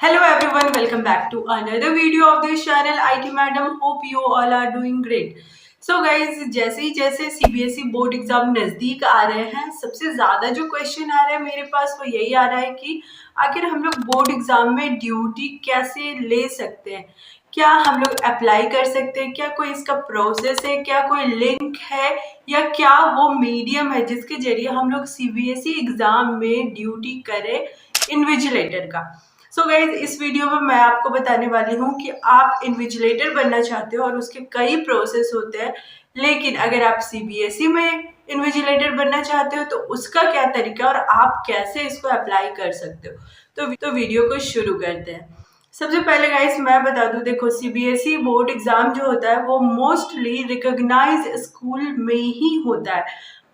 Hello everyone, welcome back to another video of this channel. IT Madam, hope you all are doing great. So guys, जैसे CBSE board exam नज़दीक आ रहे हैं, सबसे ज़्यादा जो question आ रहा है मेरे पास वो यही आ रहा है कि आखिर हम लोग बोर्ड एग्जाम में ड्यूटी कैसे ले सकते हैं। क्या हम लोग अप्लाई कर सकते हैं, क्या कोई इसका प्रोसेस है, क्या कोई लिंक है, या क्या वो मीडियम है जिसके जरिए हम लोग CBSE एग्जाम में ड्यूटी करें इन्विजिलेटर का। सो गाइज, इस वीडियो में मैं आपको बताने वाली हूँ कि आप इन्विजिलेटर बनना चाहते हो और उसके कई प्रोसेस होते हैं, लेकिन अगर आप CBSE में इन्विजिलेटर बनना चाहते हो तो उसका क्या तरीका और आप कैसे इसको अप्लाई कर सकते हो। तो वीडियो को शुरू करते हैं। सबसे पहले गाइस मैं बता दूं, देखो CBSE बोर्ड एग्जाम जो होता है वो मोस्टली रिकॉग्नाइज स्कूल में ही होता है।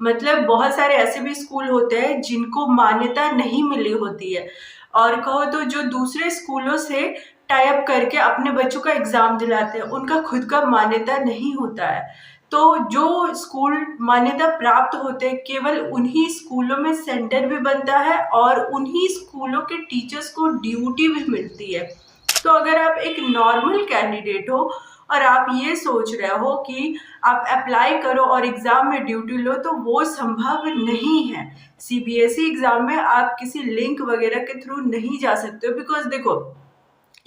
मतलब बहुत सारे ऐसे भी स्कूल होते हैं जिनको मान्यता नहीं मिली होती है, और कहो तो जो दूसरे स्कूलों से टाई अप करके अपने बच्चों का एग्जाम दिलाते हैं, उनका खुद का मान्यता नहीं होता है। तो जो स्कूल मान्यता प्राप्त होते हैं केवल उन्हीं स्कूलों में सेंटर भी बनता है और उन्हीं स्कूलों के टीचर्स को ड्यूटी भी मिलती है। तो अगर आप एक नॉर्मल कैंडिडेट हो और आप ये सोच रहे हो कि आप अप्लाई करो और एग्ज़ाम में ड्यूटी लो, तो वो संभव नहीं है। CBSE एग्ज़ाम में आप किसी लिंक वगैरह के थ्रू नहीं जा सकते हो, बिकॉज देखो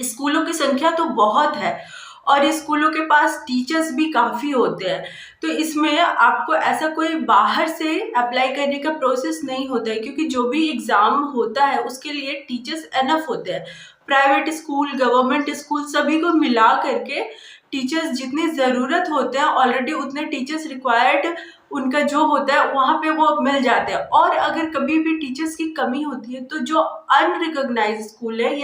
स्कूलों की संख्या तो बहुत है और स्कूलों के पास टीचर्स भी काफ़ी होते हैं। तो इसमें आपको ऐसा कोई बाहर से अप्लाई करने का प्रोसेस नहीं होता है, क्योंकि जो भी एग्ज़ाम होता है उसके लिए टीचर्स एनफ होते हैं। प्राइवेट स्कूल, गवर्नमेंट स्कूल, सभी को मिला करके टीचर्स जितनी ज़रूरत होते हैं ऑलरेडी उतने टीचर्स रिक्वायर्ड उनका जो होता है वहाँ पे वो मिल जाते हैं। और अगर कभी भी टीचर्स की कमी होती है तो जो अनरिकॉग्नाइज्ड स्कूल है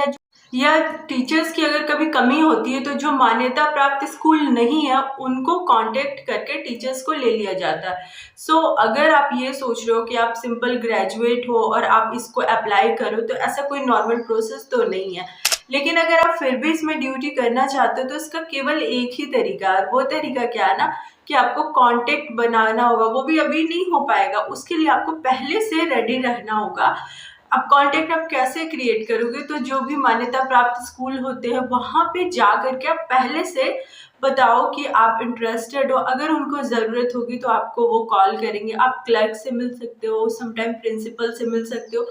या टीचर्स की अगर कभी कमी होती है तो जो मान्यता प्राप्त स्कूल नहीं है उनको कांटेक्ट करके टीचर्स को ले लिया जाता है। सो अगर आप ये सोच रहे हो कि आप सिंपल ग्रेजुएट हो और आप इसको अप्लाई करो, तो ऐसा कोई नॉर्मल प्रोसेस तो नहीं है। लेकिन अगर आप फिर भी इसमें ड्यूटी करना चाहते हो तो इसका केवल एक ही तरीका है, और वो तरीका क्या है ना कि आपको कांटेक्ट बनाना होगा। वो भी अभी नहीं हो पाएगा, उसके लिए आपको पहले से रेडी रहना होगा। अब कांटेक्ट आप कैसे क्रिएट करोगे, तो जो भी मान्यता प्राप्त स्कूल होते हैं वहाँ पे जा करके आप पहले से बताओ कि आप इंटरेस्टेड हो। अगर उनको ज़रूरत होगी तो आपको वो कॉल करेंगे। आप क्लर्क से मिल सकते हो, समटाइम प्रिंसिपल से मिल सकते हो,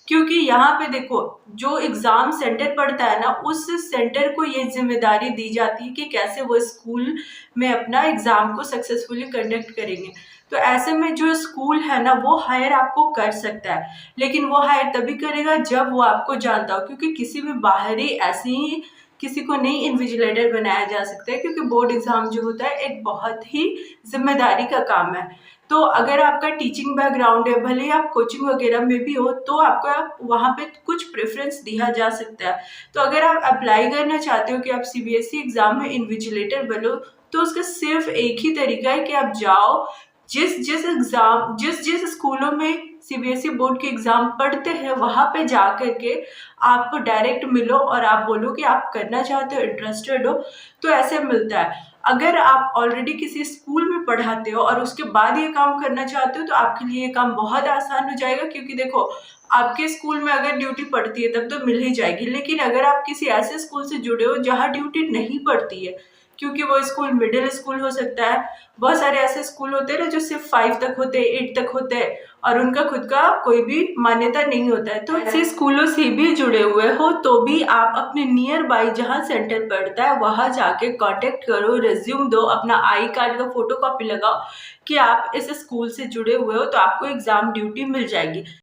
क्योंकि यहाँ पे देखो जो एग्ज़ाम सेंटर पड़ता है ना, उस सेंटर को ये जिम्मेदारी दी जाती है कि कैसे वो स्कूल में अपना एग्ज़ाम को सक्सेसफुली कंडक्ट करेंगे। तो ऐसे में जो स्कूल है ना वो हायर आपको कर सकता है, लेकिन वो हायर तभी करेगा जब वो आपको जानता हो, क्योंकि किसी भी बाहरी ऐसे ही किसी को नहीं इन्विजिलेटर बनाया जा सकता है, क्योंकि बोर्ड एग्ज़ाम जो होता है एक बहुत ही जिम्मेदारी का काम है। तो अगर आपका टीचिंग बैकग्राउंड है, भले ही आप कोचिंग वगैरह में भी हो, तो आपका वहाँ पे कुछ प्रेफरेंस दिया जा सकता है। तो अगर आप अप्लाई करना चाहते हो कि आप CBSE एग्ज़ाम में इन्विजिलेटर बनो, तो उसका सिर्फ एक ही तरीका है कि आप जाओ जिस स्कूलों में CBSE बोर्ड के एग्ज़ाम पढ़ते हैं वहाँ पे जा कर के आप डायरेक्ट मिलो और आप बोलो कि आप करना चाहते हो, इंटरेस्टेड हो, तो ऐसे मिलता है। अगर आप ऑलरेडी किसी स्कूल में पढ़ाते हो और उसके बाद ये काम करना चाहते हो तो आपके लिए ये काम बहुत आसान हो जाएगा, क्योंकि देखो आपके स्कूल में अगर ड्यूटी पड़ती है तब तो मिल ही जाएगी। लेकिन अगर आप किसी ऐसे स्कूल से जुड़े हो जहाँ ड्यूटी नहीं पड़ती है, क्योंकि वो स्कूल मिडिल स्कूल हो सकता है, बहुत सारे ऐसे स्कूल होते हैं ना जो सिर्फ 5 तक होते हैं, 8 तक होते हैं, और उनका खुद का कोई भी मान्यता नहीं होता है। तो ऐसे स्कूलों से भी जुड़े हुए हो तो भी आप अपने नियर बाई जहाँ सेंटर पड़ता है वहाँ जाके कांटेक्ट करो, रिज्यूम दो, अपना आई कार्ड का फोटो कॉपी लगाओ कि आप इस स्कूल से जुड़े हुए हो, तो आपको एग्ज़ाम ड्यूटी मिल जाएगी।